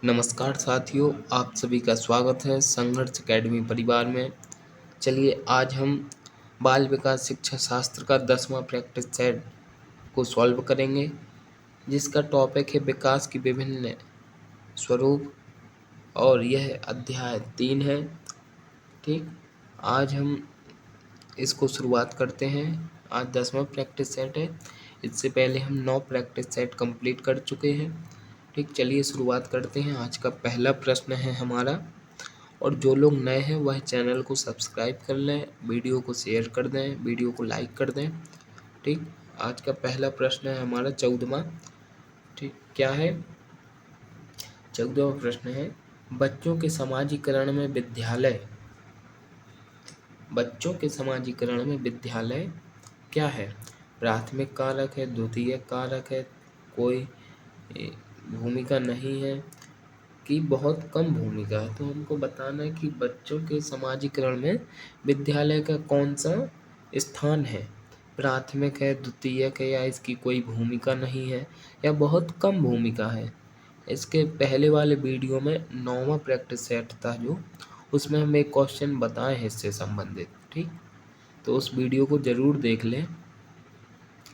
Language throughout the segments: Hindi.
नमस्कार साथियों, आप सभी का स्वागत है संघर्ष अकेडमी परिवार में। चलिए आज हम बाल विकास शिक्षा शास्त्र का 10वां प्रैक्टिस सेट को सॉल्व करेंगे, जिसका टॉपिक है विकास की विभिन्न स्वरूप और यह अध्याय 3 है। ठीक, आज हम इसको शुरुआत करते हैं। आज 10वां प्रैक्टिस सेट है। इससे पहले हम 9 प्रैक्टिस सेट कंप्लीट कर चुके हैं। ठीक, चलिए शुरुआत करते हैं। आज का पहला प्रश्न है हमारा, और जो लोग नए हैं वह चैनल को सब्सक्राइब कर लें, वीडियो को शेयर कर दें, वीडियो को लाइक कर दें। ठीक, आज का पहला प्रश्न है हमारा 14वां। ठीक, क्या है? 14वां प्रश्न है, बच्चों के समाजीकरण में विद्यालय क्या है? प्राथमिक कारक है, द्वितीयक कारक है, कोई भूमिका नहीं है कि बहुत कम भूमिका है। तो हमको बताना है कि बच्चों के समाजीकरण में विद्यालय का कौन सा स्थान है। प्राथमिक है, द्वितीयक है, या इसकी कोई भूमिका नहीं है, या बहुत कम भूमिका है। इसके पहले वाले वीडियो में 9वां प्रैक्टिस सेट था जो, उसमें हम एक क्वेश्चन बताए हैं इससे संबंधित। ठीक, तो उस वीडियो को ज़रूर देख लें।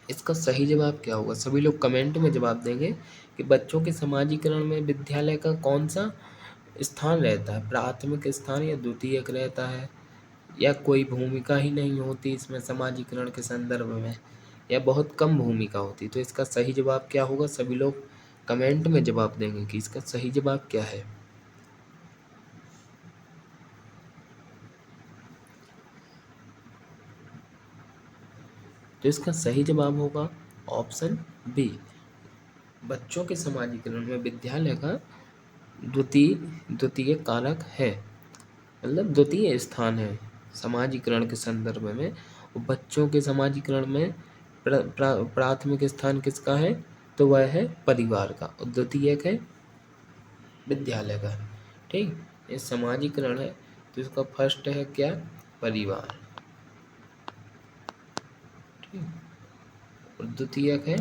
इसका सही जवाब क्या होगा? सभी लोग कमेंट में जवाब देंगे कि बच्चों के समाजीकरण में विद्यालय का कौन सा स्थान रहता है। प्राथमिक स्थान या द्वितीयक रहता है, या कोई भूमिका ही नहीं होती इसमें समाजीकरण के संदर्भ में, या बहुत कम भूमिका होती। तो इसका सही जवाब क्या होगा? सभी लोग कमेंट में जवाब देंगे कि इसका सही जवाब क्या है। तो इसका सही जवाब होगा ऑप्शन बी। बच्चों के समाजीकरण में विद्यालय का द्वितीय कारक है, मतलब द्वितीय स्थान है समाजीकरण के संदर्भ में। बच्चों के समाजीकरण में प्राथमिक स्थान किसका है? तो वह है परिवार का, और द्वितीयक है विद्यालय का। ठीक, ये समाजीकरण है तो इसका फर्स्ट है क्या? परिवार। ठीक, और द्वितीयक है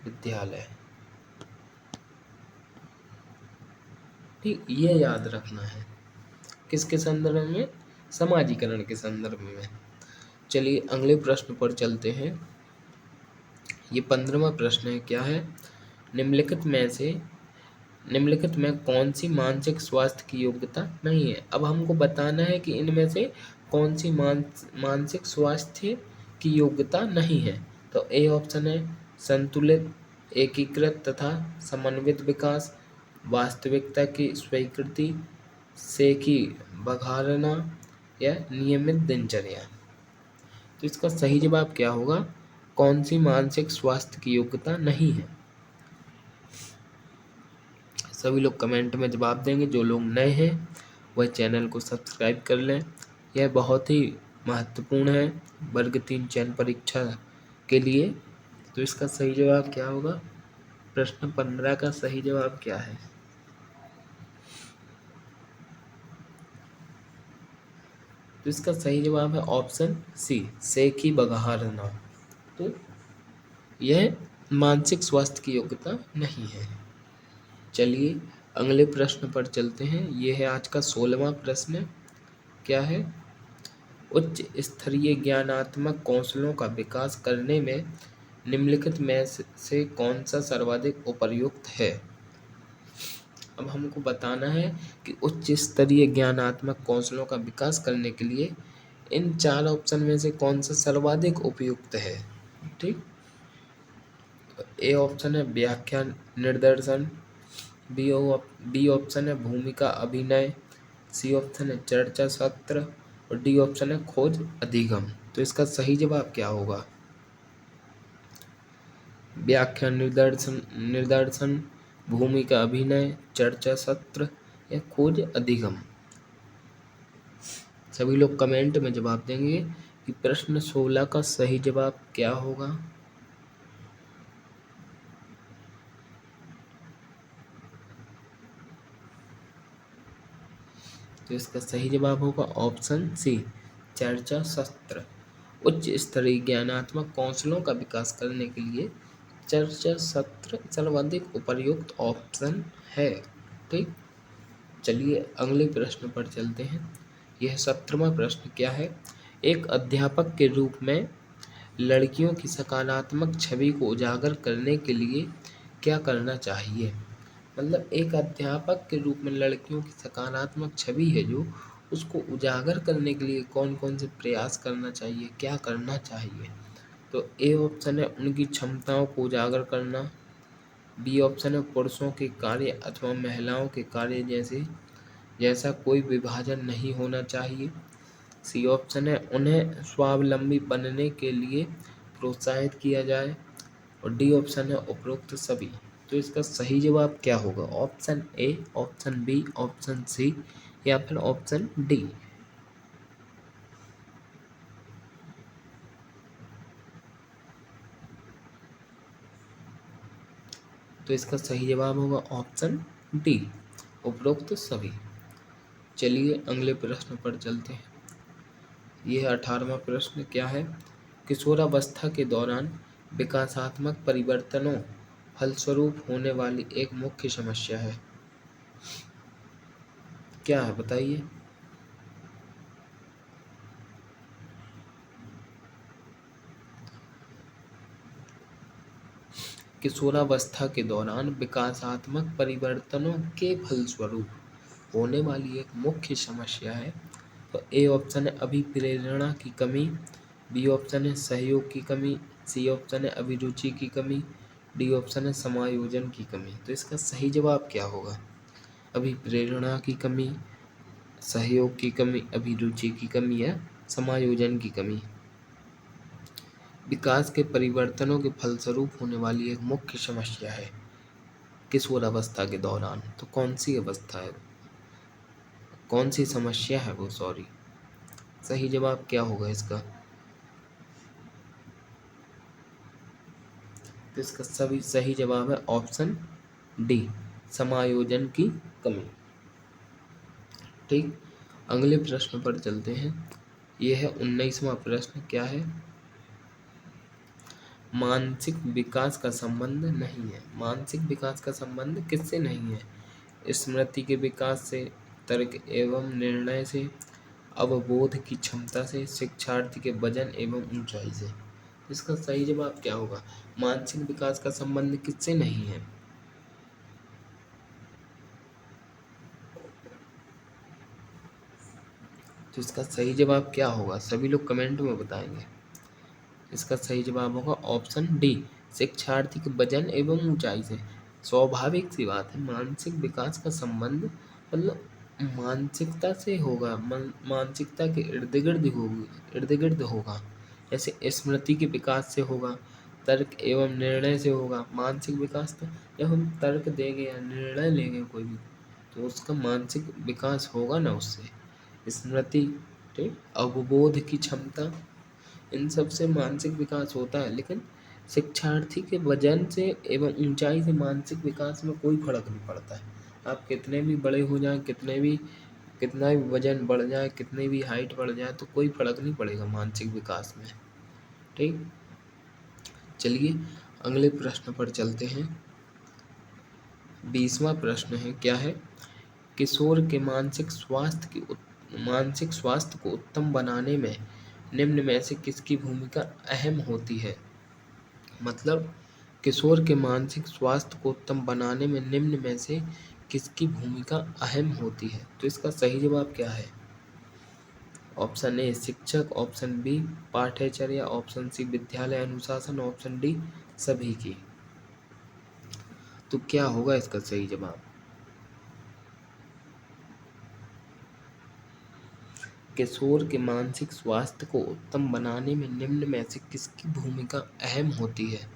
विद्यालय। ठीक, ये याद रखना है किसके संदर्भ में? समाजीकरण के संदर्भ में। चलिए अगले प्रश्न पर चलते हैं। ये 15वां प्रश्न है। क्या है? निम्नलिखित में कौन सी मानसिक स्वास्थ्य की योग्यता नहीं है? अब हमको बताना है कि इनमें से कौन सी मानसिक स्वास्थ्य की योग्यता नहीं है। तो ए ऑप्शन है संतुलित, एकीकृत तथा समन्वित विकास, वास्तविकता की स्वीकृति, से की बघारना, या नियमित दिनचर्या। तो इसका सही जवाब क्या होगा? कौन सी मानसिक स्वास्थ्य की योग्यता नहीं है? सभी लोग कमेंट में जवाब देंगे। जो लोग नए हैं वह चैनल को सब्सक्राइब कर लें। यह बहुत ही महत्वपूर्ण है वर्ग 3 चयन परीक्षा के लिए। तो इसका सही जवाब क्या होगा? प्रश्न 15 का सही जवाब क्या है? तो इसका सही जवाब है ऑप्शन सी, से की बघारना। तो यह मानसिक स्वास्थ्य की योग्यता नहीं है। चलिए अगले प्रश्न पर चलते हैं। यह है आज का 16वां प्रश्न। क्या है? उच्च स्तरीय ज्ञानात्मक कौशलों का विकास करने में निम्नलिखित में से कौन सा सर्वाधिक उपयुक्त है? अब हमको बताना है कि उच्च स्तरीय ज्ञानात्मक कौशलों का विकास करने के लिए इन 4 ऑप्शन में से कौन सा सर्वाधिक उपयुक्त है। ठीक, ए ऑप्शन है व्याख्या निर्देशन, बी ऑप्शन है भूमिका अभिनय, सी ऑप्शन है चर्चा सत्र, और डी ऑप्शन है खोज अधिगम। तो इसका सही जवाब क्या होगा? व्याख्या निर्देशन, भूमिका अभिनय, चर्चा सत्र, या खोज अधिगम। सभी लोग कमेंट में जवाब देंगे कि प्रश्न 16 का सही जवाब क्या होगा। तो इसका सही जवाब होगा ऑप्शन सी, चर्चा सत्र। उच्च स्तरीय ज्ञानात्मक कौशलों का विकास करने के लिए चर्चा सत्र सर्वाधिक उपयुक्त ऑप्शन है। ठीक, चलिए अगले प्रश्न पर चलते हैं। यह 17वां प्रश्न क्या है? एक अध्यापक के रूप में लड़कियों की सकारात्मक छवि को उजागर करने के लिए क्या करना चाहिए? मतलब एक अध्यापक के रूप में लड़कियों की सकारात्मक छवि है जो, उसको उजागर करने के लिए कौन कौन से प्रयास करना चाहिए, क्या करना चाहिए? तो ए ऑप्शन है उनकी क्षमताओं को उजागर करना। बी ऑप्शन है पुरुषों के कार्य अथवा महिलाओं के कार्य जैसा कोई विभाजन नहीं होना चाहिए। सी ऑप्शन है उन्हें स्वावलंबी बनने के लिए प्रोत्साहित किया जाए। और डी ऑप्शन है उपरोक्त सभी। तो इसका सही जवाब क्या होगा? Option A, option B, option C या फिर ऑप्शन डी? तो इसका सही जवाब होगा ऑप्शन डी, उपरोक्त सभी। चलिए अगले प्रश्न पर चलते हैं। यह 18वां प्रश्न क्या है? किशोरावस्था के दौरान विकासात्मक परिवर्तनों फलस्वरूप होने वाली एक मुख्य समस्या है। क्या है बताइए? किशोरावस्था के दौरान विकासात्मक परिवर्तनों के फलस्वरूप होने वाली एक मुख्य समस्या है। तो ए ऑप्शन है अभिप्रेरणा की कमी, बी ऑप्शन है सहयोग की कमी, सी ऑप्शन है अभिरुचि की कमी, डी ऑप्शन है समायोजन की कमी। तो इसका सही जवाब क्या होगा? अभिप्रेरणा की कमी, सहयोग की कमी, अभिरुचि की कमी या समायोजन की कमी? विकास के परिवर्तनों के फलस्वरूप होने वाली एक मुख्य समस्या है किशोरावस्था के दौरान। तो कौन सी अवस्था है, कौन सी समस्या है वो, सॉरी। सही जवाब क्या होगा इसका? तो इसका सभी सही जवाब है ऑप्शन डी, समायोजन की कमी। ठीक, अगले प्रश्न पर चलते हैं। यह है 19वां प्रश्न क्या है? मानसिक विकास का संबंध नहीं है। मानसिक विकास का संबंध किससे नहीं है? स्मृति के विकास से, तर्क एवं निर्णय से, अवबोध की क्षमता से, शिक्षार्थी के वजन एवं ऊंचाई से। इसका सही जवाब क्या होगा? मानसिक विकास का संबंध किससे नहीं है? तो इसका सही जवाब क्या होगा? सभी लोग कमेंट में बताएंगे। इसका सही जवाब होगा ऑप्शन डी, शिक्षार्थी के वजन एवं ऊंचाई से। स्वाभाविक सी बात है, मानसिक विकास का संबंध मतलब मानसिकता से होगा, मानसिकता के इर्द गिर्द होगा। जैसे स्मृति के विकास से होगा, तर्क एवं निर्णय से होगा। मानसिक विकास तो जब हम तर्क देंगे या निर्णय लेंगे कोई भी, तो उसका मानसिक विकास होगा ना उससे। स्मृति, ठीक, अवबोध की क्षमता, इन सब से मानसिक विकास होता है। लेकिन शिक्षार्थी के वजन से एवं ऊंचाई से मानसिक विकास में कोई फर्क नहीं पड़ता है। आप कितने भी बड़े हो जाएं, कितना भी वजन बढ़ जाए, कितनी भी हाइट बढ़ जाए, तो कोई फर्क नहीं पड़ेगा मानसिक विकास में। ठीक, चलिए अगले प्रश्न पर चलते हैं। 20वां प्रश्न है क्या है? किशोर के मानसिक स्वास्थ्य को उत्तम बनाने में निम्न में से किसकी भूमिका अहम होती है? मतलब किशोर के मानसिक स्वास्थ्य को उत्तम बनाने में निम्न में से किसकी भूमिका अहम होती है? तो इसका सही जवाब क्या है? ऑप्शन ए शिक्षक, ऑप्शन बी पाठ्यचर्या, ऑप्शन सी विद्यालय अनुशासन, ऑप्शन डी सभी की। तो क्या होगा इसका सही जवाब? किशोर के मानसिक स्वास्थ्य को उत्तम बनाने में निम्न में से किसकी भूमिका अहम होती है?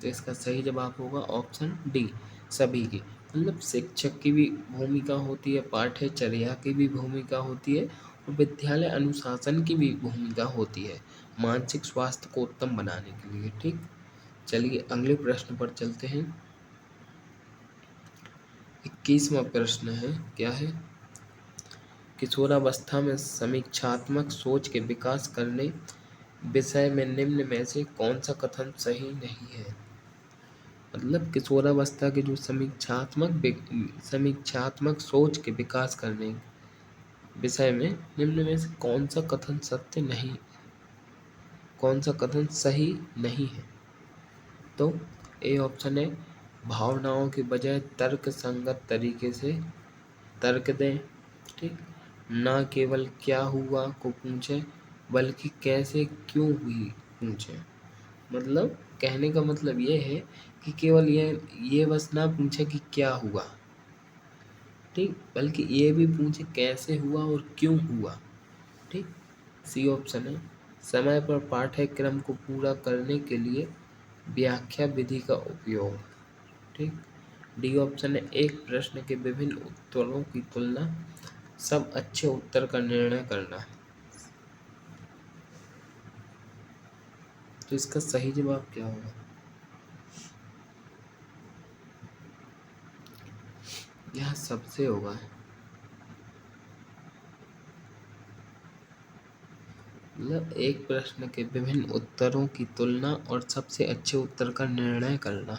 तो इसका सही जवाब होगा ऑप्शन डी, सभी की। मतलब शिक्षक की भी भूमिका होती है, पाठ्यचर्या की भी भूमिका होती है और विद्यालय अनुशासन की भी भूमिका होती है मानसिक स्वास्थ्य को उत्तम बनाने के लिए। ठीक, चलिए अगले प्रश्न पर चलते हैं। 21वां प्रश्न है क्या है? किशोरावस्था में समीक्षात्मक सोच के विकास करने विषय में निम्न में से कौन सा कथन सही नहीं है? मतलब किशोरावस्था के जो समीक्षात्मक सोच के विकास करने विषय में निम्न में से कौन सा कथन सही नहीं है? तो ए ऑप्शन है, भावनाओं के बजाय तर्क संगत तरीके से तर्क दें। ठीक, ना केवल क्या हुआ को पूछें बल्कि कैसे क्यों हुई पूछें। मतलब कहने का मतलब ये है कि केवल ये बस ना पूछे कि क्या हुआ, ठीक, बल्कि ये भी पूछे कैसे हुआ और क्यों हुआ। ठीक, सी ऑप्शन है, समय पर पाठ्यक्रम को पूरा करने के लिए व्याख्या विधि का उपयोग। ठीक, डी ऑप्शन है, एक प्रश्न के विभिन्न उत्तरों की तुलना, सब अच्छे उत्तर का निर्णय करना। तो इसका सही जवाब क्या होगा? यह सबसे होगा। मतलब एक प्रश्न के विभिन्न उत्तरों की तुलना और सबसे अच्छे उत्तर का निर्णय करना।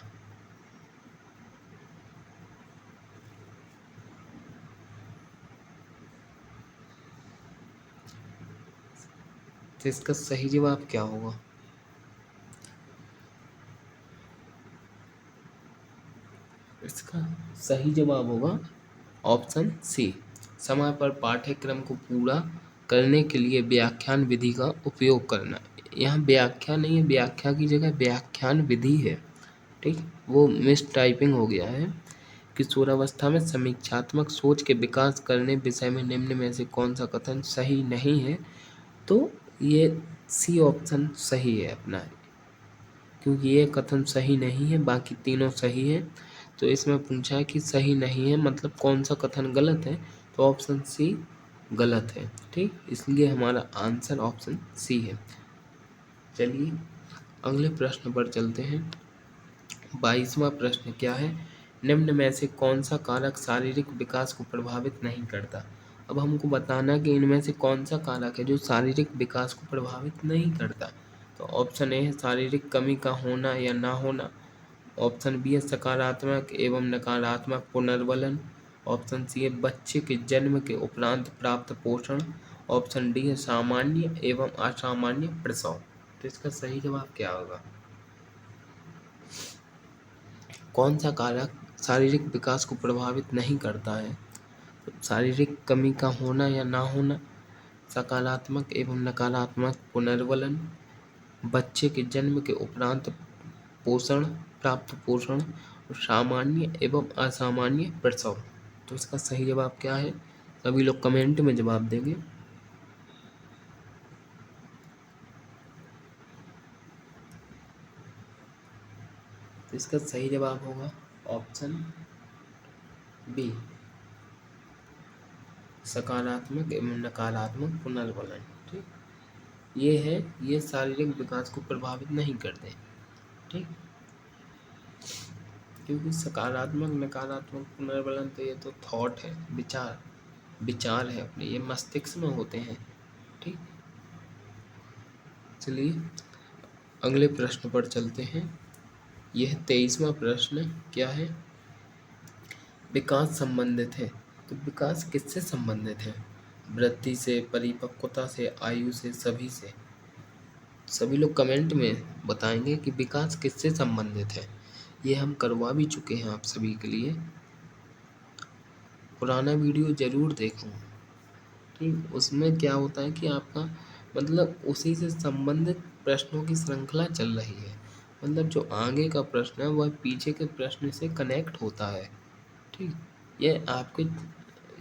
तो इसका सही जवाब क्या होगा? इसका सही जवाब होगा ऑप्शन सी, समय पर पाठ्यक्रम को पूरा करने के लिए व्याख्यान विधि का उपयोग करना। यहाँ व्याख्या नहीं है, व्याख्या की जगह व्याख्यान विधि है। ठीक, वो मिस टाइपिंग हो गया है। किशोरावस्था में समीक्षात्मक सोच के विकास करने विषय में निम्न में से कौन सा कथन सही नहीं है? तो ये सी ऑप्शन सही है अपना, क्योंकि ये कथन सही नहीं है, बाकी तीनों सही है। तो इसमें पूछा है कि सही नहीं है मतलब कौन सा कथन गलत है, तो ऑप्शन सी गलत है। ठीक, इसलिए हमारा आंसर ऑप्शन सी है। चलिए अगले प्रश्न पर चलते हैं। 22वां प्रश्न क्या है? निम्न में से कौन सा कारक शारीरिक विकास को प्रभावित नहीं करता? अब हमको बताना कि इनमें से कौन सा कारक है जो शारीरिक विकास को प्रभावित नहीं करता। तो ऑप्शन ए है शारीरिक कमी का होना या ना होना। ऑप्शन बी है सकारात्मक एवं नकारात्मक पुनर्वलन। ऑप्शन सी है बच्चे के जन्म के उपरांत प्राप्त पोषण। ऑप्शन डी है सामान्य एवं असामान्य प्रसव। तो इसका सही जवाब क्या होगा? कौन सा कारक शारीरिक विकास को प्रभावित नहीं करता है? तो शारीरिक कमी का होना या ना होना, सकारात्मक एवं नकारात्मक पुनर्वलन, बच्चे के जन्म के उपरांत प्राप्त पोषण और सामान्य एवं असामान्य प्रसव। तो इसका सही जवाब क्या है? सभी लोग कमेंट में जवाब देंगे। तो इसका सही जवाब होगा ऑप्शन बी, सकारात्मक एवं नकारात्मक पुनर्वलन। ठीक, ये शारीरिक विकास को प्रभावित नहीं करते। ठीक, क्योंकि सकारात्मक नकारात्मक पुनर्वलन तो ये तो थॉट है, विचार है अपने, ये मस्तिष्क में होते हैं। ठीक, चलिए अगले प्रश्न पर चलते हैं। यह 23वां प्रश्न क्या है? विकास संबंधित है। तो विकास किससे संबंधित है? वृद्धि से, परिपक्वता से, आयु से, सभी से। सभी लोग कमेंट में बताएंगे कि विकास किससे संबंधित है। ये हम करवा भी चुके हैं आप सभी के लिए, पुराना वीडियो ज़रूर देखो। ठीक, उसमें क्या होता है कि आपका मतलब उसी से संबंधित प्रश्नों की श्रृंखला चल रही है। मतलब जो आगे का प्रश्न है वह पीछे के प्रश्न से कनेक्ट होता है। ठीक, ये आपके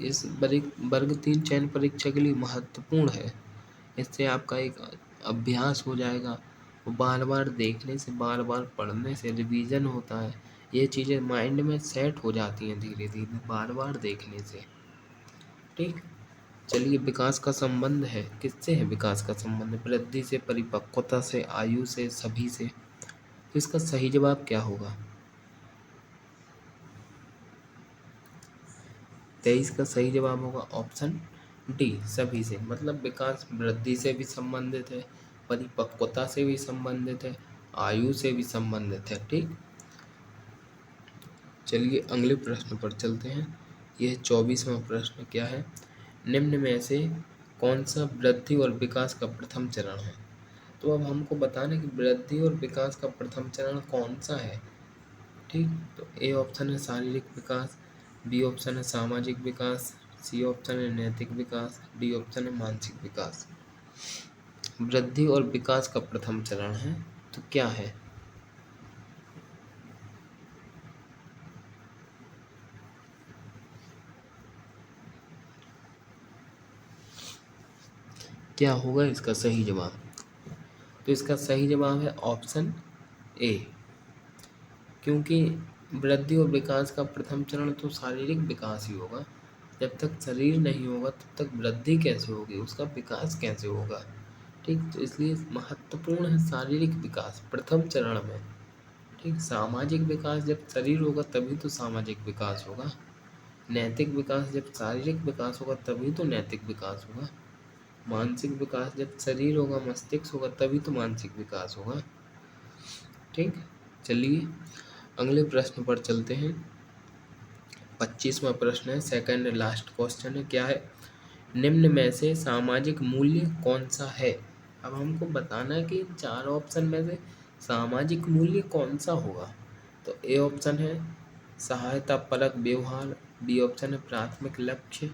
इस वर्ग 3 चयन परीक्षा के लिए महत्वपूर्ण है। इससे आपका एक अभ्यास हो जाएगा, बार बार देखने से, बार बार पढ़ने से रिवीजन होता है। ये चीज़ें माइंड में सेट हो जाती हैं धीरे धीरे बार बार देखने से। ठीक, चलिए विकास का संबंध है, किससे है विकास का संबंध? वृद्धि से, परिपक्वता से, आयु से, सभी से। तो इसका सही जवाब क्या होगा? 23 का सही जवाब होगा ऑप्शन डी, सभी से। मतलब विकास वृद्धि से भी संबंधित है, परिपक्वता से भी संबंधित है, आयु से भी संबंधित है। ठीक, चलिए अगले प्रश्न पर चलते हैं। यह 24वां प्रश्न क्या है? निम्न में से कौन सा वृद्धि और विकास का प्रथम चरण है? तो अब हमको बताना है कि वृद्धि और विकास का प्रथम चरण कौन सा है। ठीक, तो ए ऑप्शन है शारीरिक विकास, बी ऑप्शन है सामाजिक विकास, सी ऑप्शन है नैतिक विकास, डी ऑप्शन है मानसिक विकास। वृद्धि और विकास का प्रथम चरण है तो क्या है? क्या होगा इसका सही जवाब? तो इसका सही जवाब है ऑप्शन ए, क्योंकि वृद्धि और विकास का प्रथम चरण तो शारीरिक विकास ही होगा। जब तक शरीर नहीं होगा तब तक वृद्धि कैसे होगी, उसका विकास कैसे होगा। ठीक, तो इसलिए महत्वपूर्ण है शारीरिक विकास प्रथम चरण में। ठीक, सामाजिक विकास जब शरीर होगा तभी तो सामाजिक विकास होगा। नैतिक विकास जब शारीरिक विकास होगा तभी तो नैतिक विकास होगा। मानसिक विकास जब शरीर होगा मस्तिष्क होगा तभी तो मानसिक विकास होगा। ठीक, चलिए अगले प्रश्न पर चलते हैं। 25वां प्रश्न है, सेकंड लास्ट क्वेश्चन है। क्या है? निम्न में से सामाजिक मूल्य कौन सा है? अब हमको बताना है कि चार ऑप्शन में से सामाजिक मूल्य कौन सा होगा। तो ए ऑप्शन है सहायता परक व्यवहार, बी ऑप्शन है प्राथमिक लक्ष्य,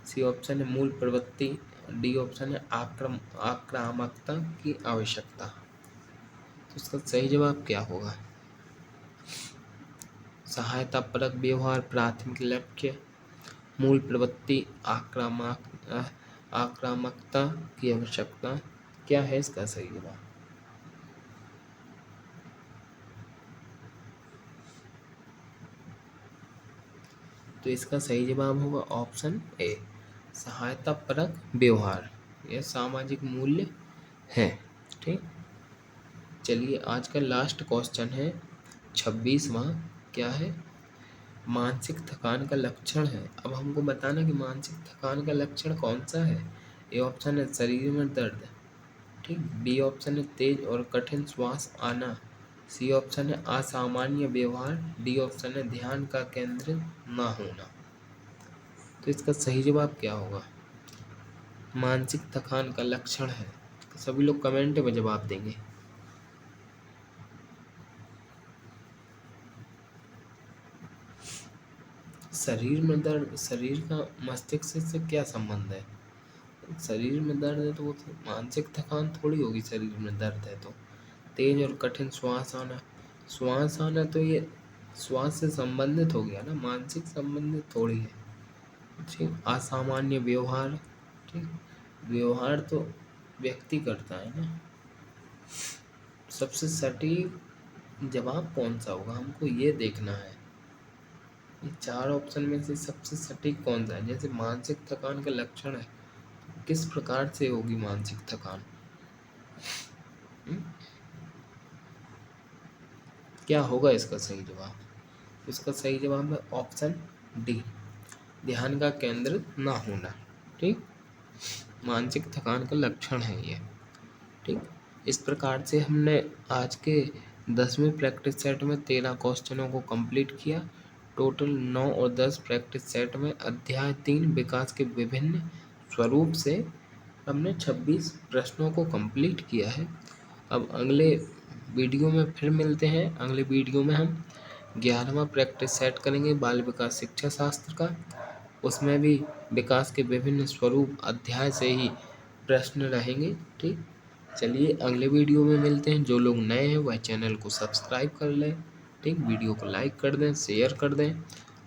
सी ऑप्शन है मूल प्रवृत्ति, डी ऑप्शन है आक्रामकता की आवश्यकता। तो इसका सही जवाब क्या होगा? सहायता परक व्यवहार, प्राथमिक लक्ष्य, मूल प्रवृत्ति, आक्रामकता की आवश्यकता। क्या है इसका सही जवाब? तो इसका सही जवाब होगा ऑप्शन ए, सहायता परक व्यवहार। यह सामाजिक मूल्य है। ठीक, चलिए आज का लास्ट क्वेश्चन है 26वां। क्या है? मानसिक थकान का लक्षण है। अब हमको बताना कि मानसिक थकान का लक्षण कौन सा है। ए ऑप्शन है शरीर में दर्द, ठीक, बी ऑप्शन है तेज और कठिन श्वास आना, सी ऑप्शन है असामान्य व्यवहार, डी ऑप्शन है ध्यान का केंद्र ना होना। तो इसका सही जवाब क्या होगा? मानसिक थकान का लक्षण है। तो सभी लोग कमेंट में जवाब देंगे। शरीर में दर्द, शरीर का मस्तिष्क से क्या संबंध है? शरीर में दर्द है तो वो तो मानसिक थकान थोड़ी होगी। शरीर में दर्द है तो तेज और कठिन श्वास आना, श्वास आना तो ये श्वास से संबंधित हो गया ना, मानसिक संबंधित थोड़ी है। ठीक, असामान्य व्यवहार, ठीक, व्यवहार तो व्यक्ति करता है ना। सबसे सटीक जवाब कौन सा होगा हमको ये देखना है। ये चार ऑप्शन में से सबसे सटीक कौन सा है? जैसे मानसिक थकान का लक्षण है, किस प्रकार से होगी मानसिक थकान? क्या होगा इसका सही जवाब? इसका सही जवाब है ऑप्शन डी, ध्यान का केंद्र ना होना। ठीक, मानसिक थकान का लक्षण है ये। ठीक, इस प्रकार से हमने आज के 10वें प्रैक्टिस सेट में 13 क्वेश्चनों को कंप्लीट किया। टोटल 9 और 10 प्रैक्टिस सेट में अध्याय 3 विकास के विभिन्न स्वरूप से हमने 26 प्रश्नों को कंप्लीट किया है। अब अगले वीडियो में फिर मिलते हैं। अगले वीडियो में हम 11वां प्रैक्टिस सेट करेंगे बाल विकास शिक्षा शास्त्र का। उसमें भी विकास के विभिन्न स्वरूप अध्याय से ही प्रश्न रहेंगे। ठीक, चलिए अगले वीडियो में मिलते हैं। जो लोग नए हैं वह चैनल को सब्सक्राइब कर लें। ठीक, वीडियो को लाइक कर दें, शेयर कर दें।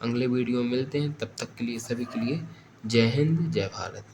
अगले वीडियो में मिलते हैं, तब तक के लिए सभी के लिए जय हिंद, जय भारत।